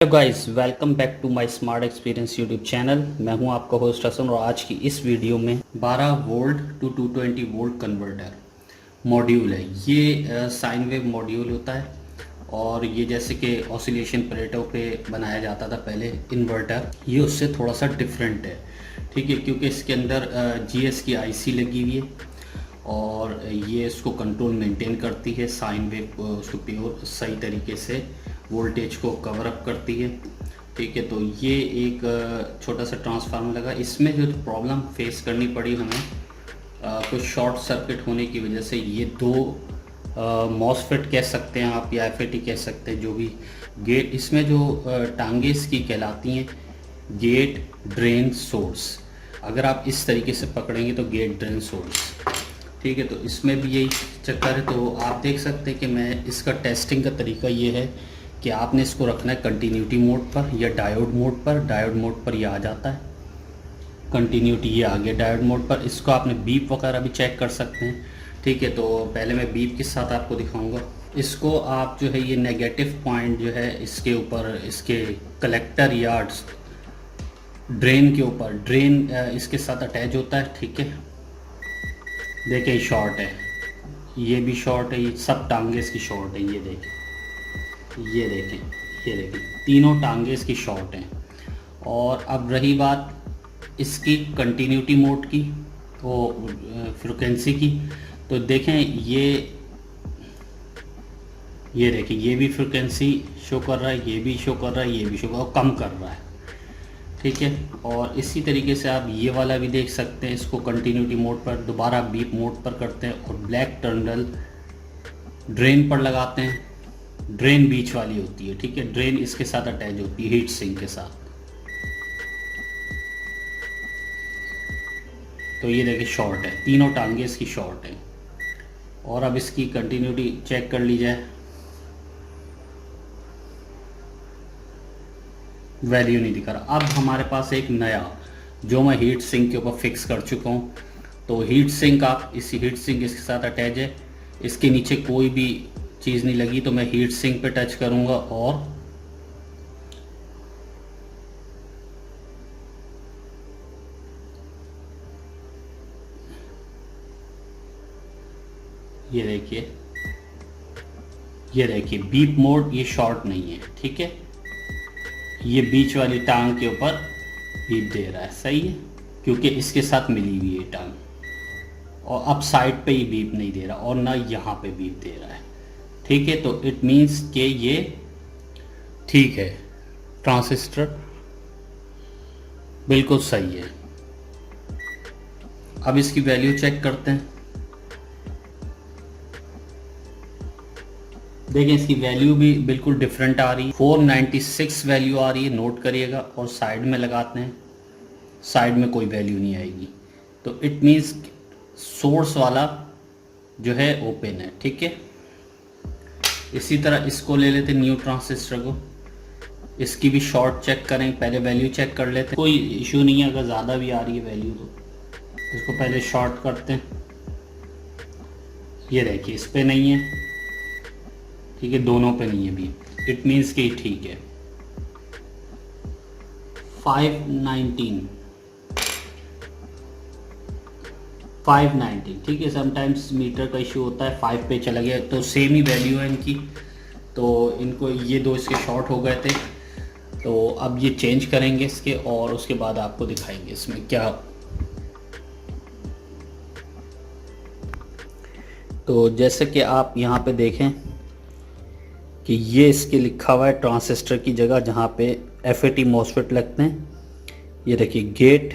Hello guys, welcome back to my smart experience YouTube channel. मैं हूं आपका host Hasan और आज की इस वीडियो में 12 volt to 220 volt converter module है। ये साइन वेव मॉड्यूल होता है और ये जैसे कि ऑसिलेशन प्लेटों पे बनाया जाता था पहले इन्वर्टर, ये उससे थोड़ा सा डिफरेंट है। ठीक है, क्योंकि इसके अंदर जीएस की आईसी लगी हुई है और ये इसको कंट्रोल मेंटेन करती है। साइन वेव उसको प्योर सही तरीके से वोल्टेज को कवर अप करती है। ठीक है, तो ये एक छोटा सा ट्रांसफार्मर लगा। इसमें जो प्रॉब्लम फेस करनी पड़ी हमें कुछ शॉर्ट सर्किट होने की वजह से, ये दो मॉसफेट कह सकते हैं आप या एफएटी कह सकते हैं, जो भी गेट इसमें जो टांगे इसकी कहलाती हैं गेट ड्रेन सोर्स। अगर आप इस तरीके से पकड़ेंगे तो गेट ड्रेन सोर्स। ठीक है, तो इसमें भी यही चक्कर है। तो आप देख सकते हैं कि मैं इसका टेस्टिंग का तरीका ये है कि आपने इसको रखना है कंटिन्यूटी मोड पर या डायोड मोड पर। डायोड मोड पर ये आ जाता है, कंटिन्यूटी ये आ गया डायोड मोड पर। इसको आपने बीप वगैरह भी चेक कर सकते हैं। ठीक है, तो पहले मैं बीप के साथ आपको दिखाऊंगा। इसको आप जो है ये नेगेटिव पॉइंट जो है इसके ऊपर, इसके कलेक्टर या ड्रेन के ऊपर, ड्रेन इसके साथ अटैच होता है। ठीक है, देखिए शॉर्ट है, ये भी शॉर्ट है, ये सब टांगे इसकी शॉर्ट है। ये देखें, ये देखें, ये देखें, तीनों टांगे इसकी शॉर्ट हैं। और अब रही बात इसकी कंटिन्यूटी मोड की, वो फ्रिक्वेंसी की, तो देखें ये देखें, ये भी फ्रिक्वेंसी शो कर रहा है, ये भी शो कर रहा है, ये भी शो कर रहा है, कम कर रहा है। ठीक है, और इसी तरीके से आप ये वाला भी देख सकते हैं। इसको कंटिन्यूटी मोड पर दोबारा बीप मोड पर करते हैं और ब्लैक टर्मिनल ड्रेन पर लगाते हैं। ड्रेन बीच वाली होती है। ठीक है, ड्रेन इसके साथ अटैच होती है हीट सिंक के साथ। तो ये देखिए शॉर्ट है, तीनों टांगे इसकी शॉर्ट है। और अब इसकी कंटिन्यूटी चेक कर ली जाए, वैल्यू नहीं दिखा रहा। अब हमारे पास एक नया जो मैं हीट सिंक के ऊपर फिक्स कर चुका हूँ। तो हीट सिंक, आप इसी हीट सिंक इसके साथ अटैच है, इसके नीचे कोई भी चीज़ नहीं लगी। तो मैं हीट सिंक पे टच करूँगा और ये देखिए, ये देखिए बीप मोड, ये शॉर्ट नहीं है। ठीक है, ये बीच वाली टांग के ऊपर बीप दे रहा है, सही है, क्योंकि इसके साथ मिली हुई है टांग। और अब साइड पे ही बीप नहीं दे रहा और ना यहाँ पे बीप दे रहा है। ठीक है, तो इट मीन्स कि ये ठीक है, ट्रांजिस्टर बिल्कुल सही है। अब इसकी वैल्यू चेक करते हैं। देखें, इसकी वैल्यू भी बिल्कुल डिफरेंट आ रही है। 496 वैल्यू आ रही है, नोट करिएगा। और साइड में लगाते हैं, साइड में कोई वैल्यू नहीं आएगी। तो इट मीन्स सोर्स वाला जो है ओपन है। ठीक है, इसी तरह इसको ले लेते न्यू ट्रांजिस्टर को, इसकी भी शॉर्ट चेक करें, पहले वैल्यू चेक कर लेते हैं। कोई इशू नहीं है, अगर ज़्यादा भी आ रही है वैल्यू तो इसको पहले शॉर्ट करते हैं। ये देखिए, इस पे नहीं है। ठीक है, दोनों पे नहीं है भी, इट मीन्स कि ठीक है। 519, ठीक है। समटाइम्स मीटर का इशू होता है, 5 पे चला गया, तो सेम ही वैल्यू है इनकी। तो इनको ये दो इसके शॉर्ट हो गए थे, तो अब ये चेंज करेंगे इसके और उसके बाद आपको दिखाएंगे इसमें क्या। तो जैसे कि आप यहाँ पे देखें कि ये इसके लिखा हुआ है ट्रांजिस्टर की जगह जहाँ पे एफएटी मॉसफेट लगते हैं। ये देखिए गेट,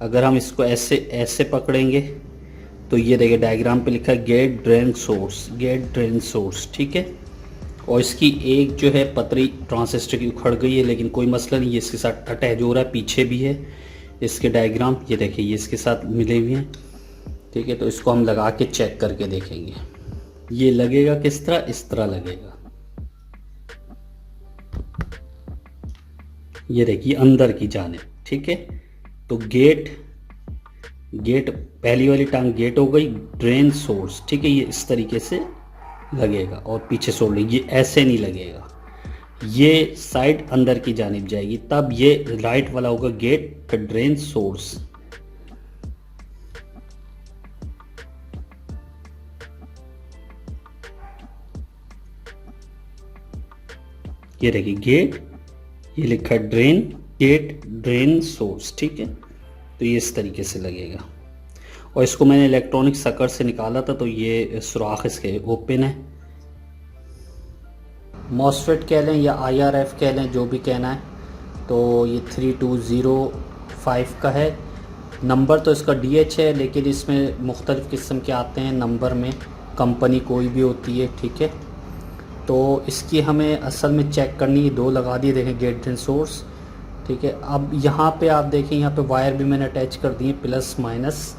अगर हम इसको ऐसे ऐसे पकड़ेंगे तो ये देखिए डायग्राम पे लिखा है gate drain source, gate drain source. ठीक है, और इसकी एक जो है पतरी ट्रांजिस्टर की उखड़ गई है, लेकिन कोई मसला नहीं, ये इसके साथ अटैच हो रहा है। पीछे भी है इसके डायग्राम, ये देखिए ये इसके साथ मिले हुए हैं। ठीक है, तो इसको हम लगा के चेक करके देखेंगे। ये लगेगा किस तरह, इस तरह लगेगा। ये देखिए अंदर की जानिब। ठीक है, तो गेट पहली वाली टांग गेट हो गई, ड्रेन सोर्स। ठीक है, ये इस तरीके से लगेगा और पीछे सोल्डरिंग, ये ऐसे नहीं लगेगा, ये साइड अंदर की जानिब जाएगी, तब ये राइट वाला होगा गेट ड्रेन सोर्स। ये देखिए गेट, ये लिखा ड्रेन, गेट ड्रेन सोर्स, ठीक है। तो ये इस तरीके से लगेगा, और इसको मैंने इलेक्ट्रॉनिक सकर से निकाला था, तो ये सुराख इसके ओपन है। मॉसफेट कह लें या IRF कह लें, जो भी कहना है। तो ये 3205 का है। नंबर तो इसका DH है, लेकिन इसमें मुख्तलिफ़ किस्म के आते हैं नंबर में, कंपनी कोई भी होती है, ठीक है। तो इसकी हमें असल में चेक करनी है। 2 लगा दिए, देखें गेट ड्रेन सोर्स, ठीक है। अब यहाँ पे आप देखें, यहाँ पे वायर भी मैंने अटैच कर दिए, प्लस माइनस,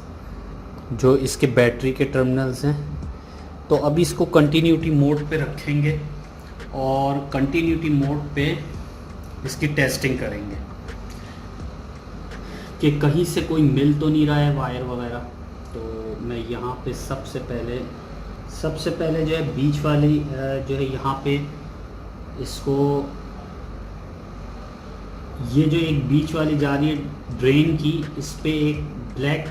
जो इसके बैटरी के टर्मिनल्स हैं। तो अभी इसको कंटिन्यूटी मोड पे रखेंगे और कंटिन्यूटी मोड पे इसकी टेस्टिंग करेंगे कि कहीं से कोई मिल तो नहीं रहा है वायर वगैरह। तो मैं यहाँ पे सबसे पहले जो है बीच वाली जो है यहाँ पे इसको, ये जो एक बीच वाली जा रही है ड्रेन की, इस पे एक ब्लैक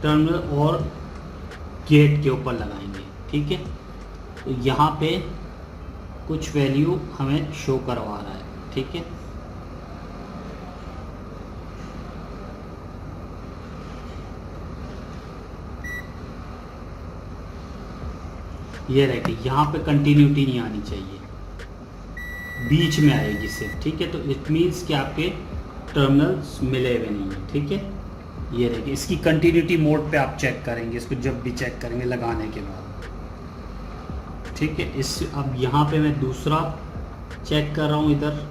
टर्मिनल और गेट के ऊपर लगाएंगे, ठीक है। तो यहाँ पे कुछ वैल्यू हमें शो करवा रहा है, ठीक है। ये रहती, यहाँ पे कंटिन्यूटी नहीं आनी चाहिए, बीच में आएगी सिर्फ, ठीक है। तो इट मीन्स कि आपके टर्मिनल्स मिले हुए नहीं है, ठीक है। ये रहेगी, इसकी कंटिन्यूटी मोड पे आप चेक करेंगे इसको, जब भी चेक करेंगे लगाने के बाद, ठीक है। इस अब यहाँ पे मैं दूसरा चेक कर रहा हूँ इधर,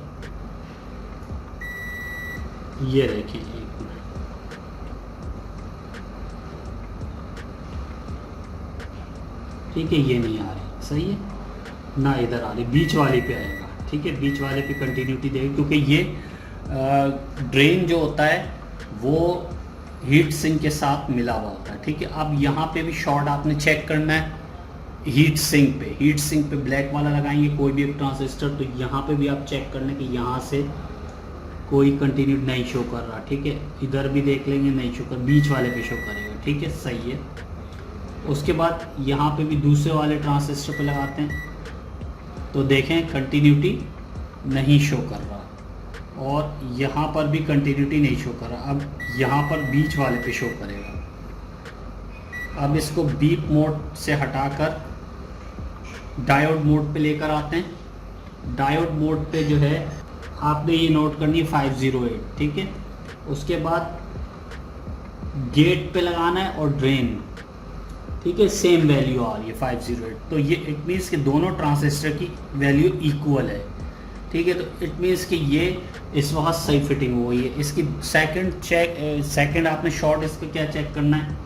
ये देखें, एक मिनट, ठीक है। ये नहीं आ रही, सही है ना, इधर आ रही, बीच वाले पे आएगा, ठीक है। बीच वाले पे कंटिन्यूटी देगी, क्योंकि ये ड्रेन जो होता है वो हीट सिंक के साथ मिला हुआ होता है, ठीक है। अब यहाँ पे भी शॉर्ट आपने चेक करना है हीट सिंक पे ब्लैक वाला लगाएंगे कोई भी एक ट्रांजिस्टर। तो यहाँ पे भी आप चेक करना कि यहाँ से कोई कंटिन्यूटी नहीं शो कर रहा, ठीक है। इधर भी देख लेंगे, नहीं शो कर, बीच वाले पे शो करेगा, ठीक है, सही है। उसके बाद यहाँ पे भी दूसरे वाले ट्रांजिस्टर पे लगाते हैं, तो देखें कंटिन्यूटी नहीं शो कर रहा, और यहाँ पर भी कंटिन्यूटी नहीं शो कर रहा। अब यहाँ पर बीच वाले पे शो करेगा। अब इसको बीप मोड से हटाकर डायोड मोड पे लेकर आते हैं। डायोड मोड पे जो है आपने ये नोट करनी है 508, ठीक है। उसके बाद गेट पे लगाना है और ड्रेन, ठीक है, सेम वैल्यू आ रही है 508। तो ये इट मीन्स कि दोनों ट्रांजिस्टर की वैल्यू इक्वल है, ठीक है। तो इट मीन्स कि ये इस वक्त सही फिटिंग हो गई है। इसकी सेकंड आपने शॉर्ट इस पर क्या चेक करना है,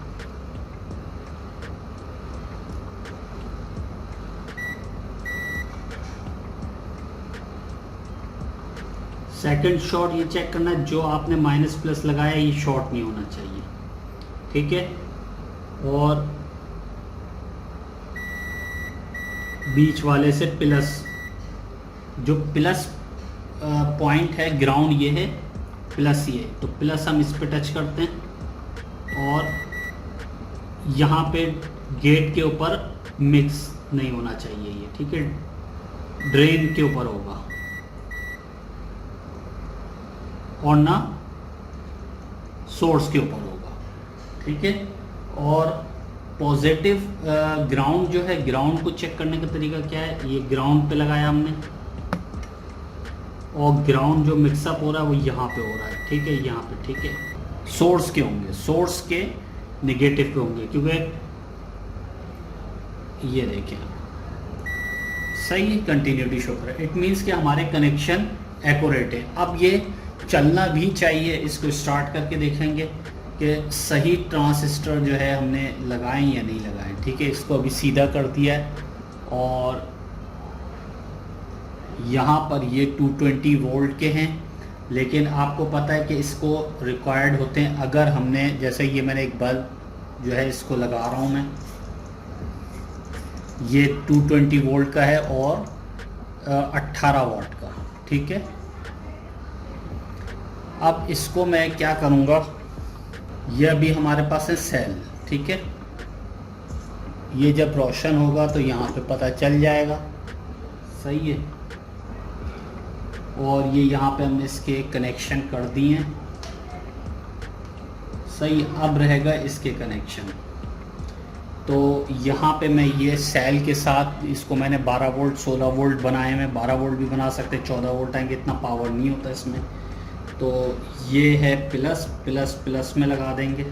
सेकंड शॉर्ट ये चेक करना है, जो आपने माइनस प्लस लगाया ये शॉर्ट नहीं होना चाहिए, ठीक है। और बीच वाले से प्लस, जो प्लस पॉइंट है ग्राउंड ये है, प्लस ये, तो प्लस हम इस पे टच करते हैं, और यहाँ पे गेट के ऊपर मिक्स नहीं होना चाहिए ये, ठीक है, ड्रेन के ऊपर होगा और ना सोर्स के ऊपर होगा, ठीक है। और पॉजिटिव ग्राउंड जो है, ग्राउंड को चेक करने का तरीका क्या है, ये ग्राउंड पे लगाया हमने, और ग्राउंड जो मिक्सअप हो रहा है वो यहाँ पे हो रहा है, ठीक है, यहाँ पे, ठीक है। सोर्स के होंगे, सोर्स के नेगेटिव पे होंगे, क्योंकि ये देखें सही कंटिन्यूटी शो कर रहा है। इट मीन्स कि हमारे कनेक्शन एक्यूरेट है। अब ये चलना भी चाहिए, इसको स्टार्ट करके देखेंगे कि सही ट्रांजिस्टर जो है हमने लगाए या नहीं लगाए, ठीक है। इसको अभी सीधा कर दिया है, और यहाँ पर ये 220 वोल्ट के हैं, लेकिन आपको पता है कि इसको रिक्वायर्ड होते हैं अगर हमने, जैसे ये मैंने एक बल्ब जो है इसको लगा रहा हूँ मैं, ये 220 वोल्ट का है, और 18 वाट का, ठीक है। अब इसको मैं क्या करूँगा, ये अभी हमारे पास है सेल, ठीक है। ये जब रोशन होगा तो यहाँ पे पता चल जाएगा, सही है। और ये यहाँ पे हमने इसके कनेक्शन कर दिए हैं, सही। अब रहेगा इसके कनेक्शन। तो यहाँ पे मैं ये सेल के साथ इसको मैंने 12 वोल्ट 16 वोल्ट बनाए, मैं 12 वोल्ट भी बना सकते, 14 वोल्ट आएंगे, इतना पावर नहीं होता इसमें। तो ये है प्लस, प्लस प्लस में लगा देंगे,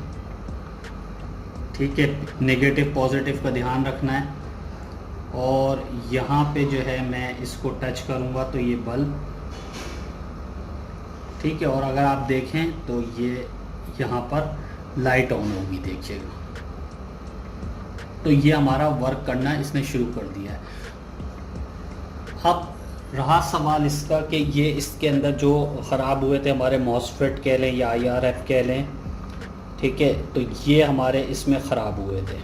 ठीक है। नेगेटिव पॉजिटिव का ध्यान रखना है। और यहाँ पे जो है मैं इसको टच करूँगा तो ये बल्ब, ठीक है। और अगर आप देखें तो ये यहाँ पर लाइट ऑन होगी, देखिएगा। तो ये हमारा वर्क करना इसने शुरू कर दिया है। अब रहा सवाल इसका कि ये इसके अंदर जो ख़राब हुए थे हमारे मॉसफेट कह लें या IRF कह लें, ठीक है, तो ये हमारे इसमें ख़राब हुए थे।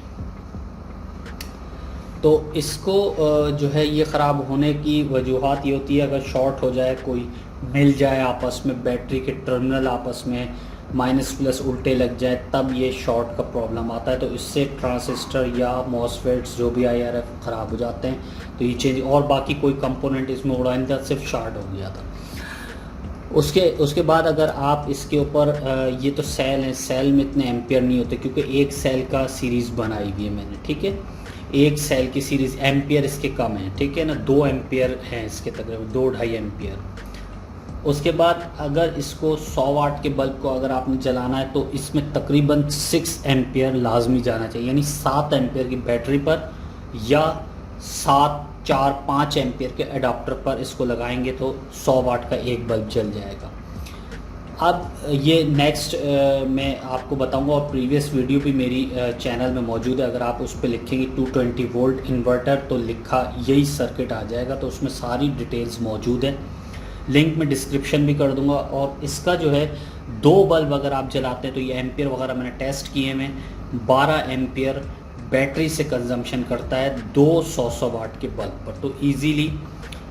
तो इसको जो है ये ख़राब होने की वजूहात ये होती है, अगर शॉर्ट हो जाए, कोई मिल जाए आपस में, बैटरी के टर्मिनल आपस में माइनस प्लस उल्टे लग जाए, तब ये शॉर्ट का प्रॉब्लम आता है। तो इससे ट्रांजिस्टर या मॉसफेट्स जो भी IRF ख़राब हो जाते हैं, तो ये चेंज। और बाकी कोई कंपोनेंट इसमें उड़ा नहीं था, सिर्फ शॉर्ट हो गया था। उसके बाद अगर आप इसके ऊपर ये तो सेल है, सेल में इतने एम्पियर नहीं होते क्योंकि एक सेल का सीरीज़ बनाई हुई है मैंने, ठीक है। एक सेल की सीरीज़, एम्पियर इसके कम है, ठीक है ना, 2 एम्पियर हैं इसके, तकरीबन 2-2.5 एम्पियर। उसके बाद अगर इसको 100 वाट के बल्ब को अगर आपने जलाना है तो इसमें तकरीबन 6 एम्पियर लाजमी जाना चाहिए, यानी 7 एम्पियर की बैटरी पर या 7-4-5 एम्पियर के अडाप्टर पर इसको लगाएंगे तो 100 वाट का एक बल्ब जल जाएगा। अब ये नेक्स्ट मैं आपको बताऊंगा, और प्रीवियस वीडियो भी मेरी चैनल में मौजूद है। अगर आप उस पर लिखेंगे 220 वोल्ट इन्वर्टर तो लिखा यही सर्किट आ जाएगा, तो उसमें सारी डिटेल्स मौजूद है। लिंक में डिस्क्रिप्शन भी कर दूंगा। और इसका जो है 2 बल्ब अगर आप जलाते हैं तो ये एम्पियर वगैरह मैंने टेस्ट किए में 12 एम्पियर बैटरी से कंजम्पशन करता है 200 वाट के बल्ब पर। तो इजीली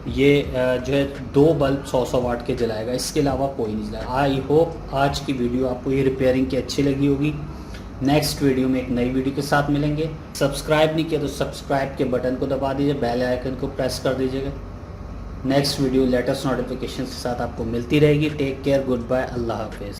ये जो है 2 बल्ब 100 वाट के जलाएगा, इसके अलावा कोई नहीं जलाएगा। आई होप आज की वीडियो आपको ये रिपेयरिंग की अच्छी लगी होगी। नेक्स्ट वीडियो में एक नई वीडियो के साथ मिलेंगे। सब्सक्राइब नहीं किया तो सब्सक्राइब के बटन को दबा दीजिए, बेल आइकन को प्रेस कर दीजिएगा। नेक्स्ट वीडियो लेटेस्ट नोटिफिकेशन के साथ आपको मिलती रहेगी। टेक केयर, गुड बाय, अल्लाह हाफिज़।